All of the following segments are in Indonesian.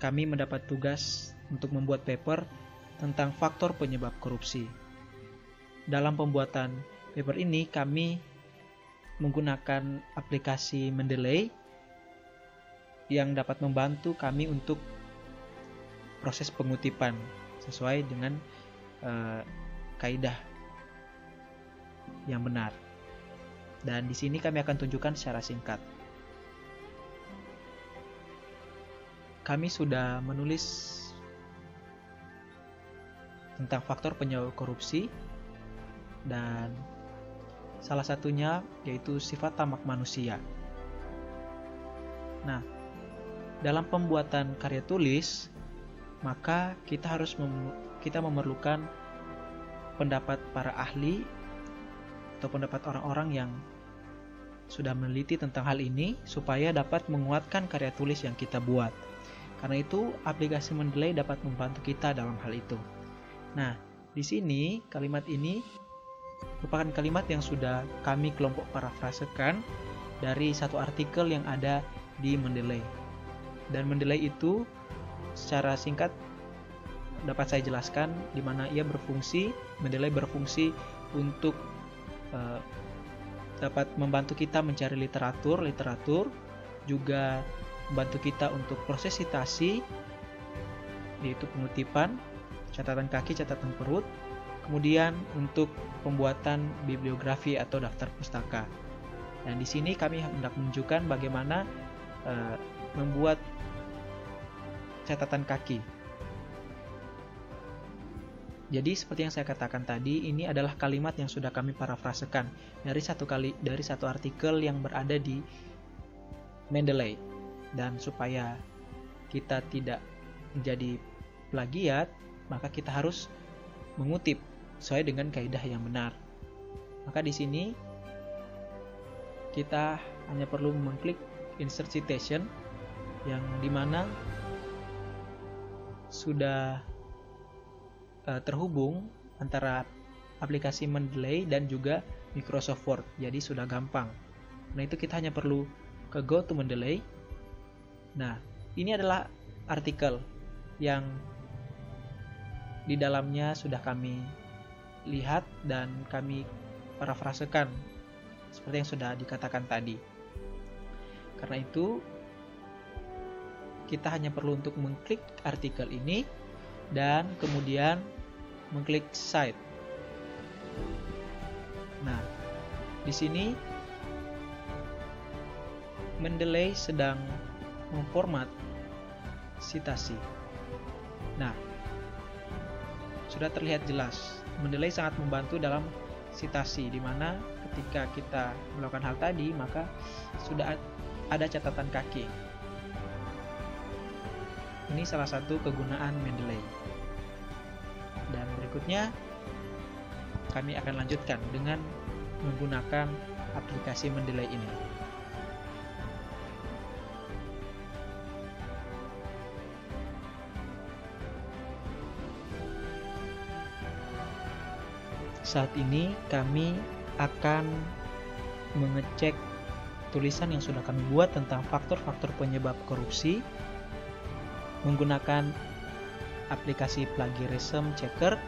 kami mendapat tugas untuk membuat paper tentang faktor penyebab korupsi. Dalam pembuatan paper ini kami menggunakan aplikasi Mendeley yang dapat membantu kami untuk proses pengutipan sesuai dengan kaidah yang benar. Dan di sini kami akan tunjukkan secara singkat. Kami sudah menulis tentang faktor penyebab korupsi, dan salah satunya yaitu sifat tamak manusia. Nah, dalam pembuatan karya tulis, maka kita memerlukan pendapat para ahli atau pendapat orang-orang yang sudah meneliti tentang hal ini supaya dapat menguatkan karya tulis yang kita buat. Karena itu, aplikasi Mendeley dapat membantu kita dalam hal itu. Nah, di sini kalimat ini merupakan kalimat yang sudah kami kelompok parafrasekan dari satu artikel yang ada di Mendeley. Dan Mendeley itu secara singkat dapat saya jelaskan di mana Mendeley berfungsi untuk dapat membantu kita mencari literatur, juga membantu kita untuk proses citasi, yaitu pengutipan, catatan kaki, catatan perut, kemudian untuk pembuatan bibliografi atau daftar pustaka. Dan di sini kami hendak menunjukkan bagaimana membuat catatan kaki. Jadi seperti yang saya katakan tadi, ini adalah kalimat yang sudah kami parafrasekan dari satu artikel yang berada di Mendeley. Dan supaya kita tidak menjadi plagiat, maka kita harus mengutip sesuai dengan kaidah yang benar. Maka di sini kita hanya perlu mengklik insert citation, yang dimana sudah terhubung antara aplikasi Mendeley dan juga Microsoft Word, jadi sudah gampang. Nah, itu kita hanya perlu ke Go to Mendeley. Nah, ini adalah artikel yang di dalamnya sudah kami lihat dan kami parafrasekan seperti yang sudah dikatakan tadi. Karena itu, kita hanya perlu untuk mengklik artikel ini dan kemudian mengklik Cite. Nah, di sini Mendeley sedang memformat citasi. Nah, sudah terlihat jelas Mendeley sangat membantu dalam citasi, di mana ketika kita melakukan hal tadi maka sudah ada catatan kaki. Ini salah satu kegunaan Mendeley. Dan berikutnya kami akan lanjutkan dengan menggunakan aplikasi Mendeley ini. Saat ini kami akan mengecek tulisan yang sudah kami buat tentang faktor-faktor penyebab korupsi menggunakan aplikasi Plagiarism Checker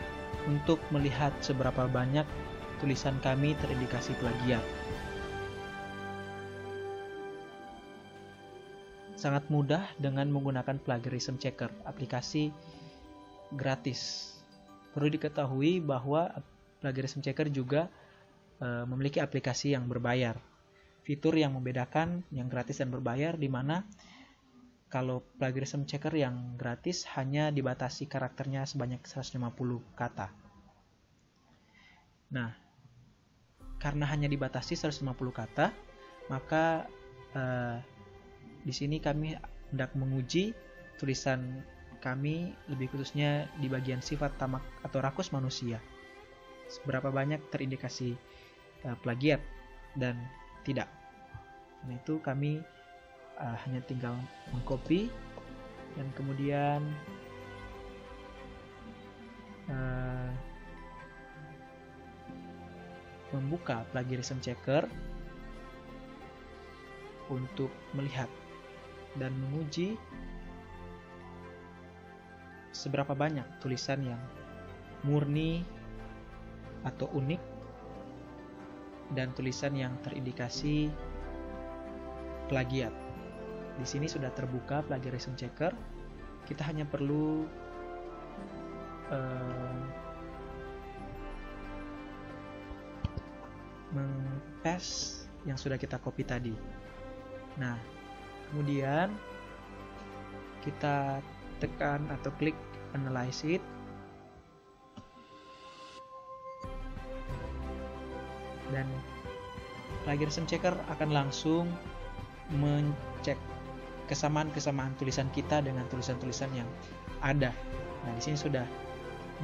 untuk melihat seberapa banyak tulisan kami terindikasi plagiat. Sangat mudah dengan menggunakan Plagiarism Checker, aplikasi gratis. Perlu diketahui bahwa Plagiarism Checker juga memiliki aplikasi yang berbayar. Fitur yang membedakan yang gratis dan berbayar, di mana kalau Plagiarism Checker yang gratis hanya dibatasi karakternya sebanyak 150 kata. Nah, karena hanya dibatasi 150 kata, maka di sini kami hendak menguji tulisan kami, lebih khususnya di bagian sifat tamak atau rakus manusia. Seberapa banyak terindikasi plagiat dan tidak. Nah, itu kami hanya tinggal mengcopy dan kemudian membuka Plagiarism Checker untuk melihat dan menguji seberapa banyak tulisan yang murni atau unik dan tulisan yang terindikasi plagiat. Di sini sudah terbuka plagiarism checker. Kita hanya perlu meng-paste yang sudah kita copy tadi. Nah, kemudian kita tekan atau klik analyze it. Dan plagiarism checker akan langsung mencek kesamaan-kesamaan tulisan kita dengan tulisan-tulisan yang ada. Nah, di sini sudah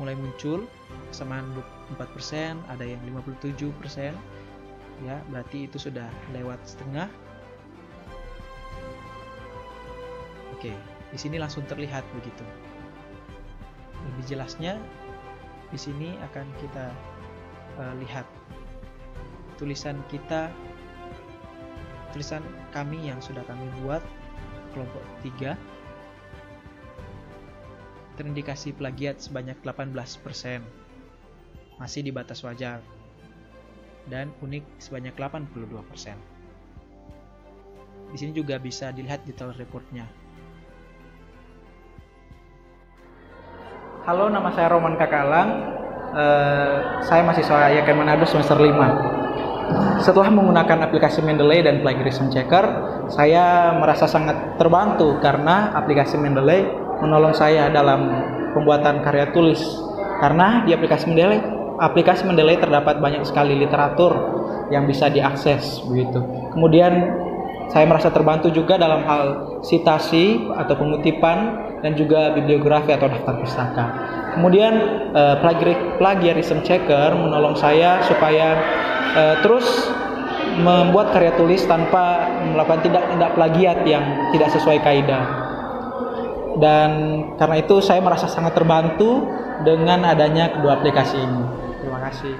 mulai muncul kesamaan 24%, ada yang 57%. Ya, berarti itu sudah lewat setengah. Oke, di sini langsung terlihat begitu. Lebih jelasnya di sini akan kita lihat tulisan kami yang sudah kami buat kelompok 3 terindikasi plagiat sebanyak 18%, masih di batas wajar, dan unik sebanyak 82%. Di sini juga bisa dilihat detail reportnya. Halo, nama saya Roman Kakalang. Saya mahasiswa YKN Manado semester 5. Setelah menggunakan aplikasi Mendeley dan plagiarism checker, saya merasa sangat terbantu karena aplikasi Mendeley menolong saya dalam pembuatan karya tulis. Karena di aplikasi Mendeley terdapat banyak sekali literatur yang bisa diakses begitu. Kemudian saya merasa terbantu juga dalam hal sitasi atau pengutipan dan juga bibliografi atau daftar pustaka. Kemudian plagiarism checker menolong saya supaya terus membuat karya tulis tanpa melakukan tindak plagiat yang tidak sesuai kaidah. Dan karena itu saya merasa sangat terbantu dengan adanya kedua aplikasi ini. Terima kasih.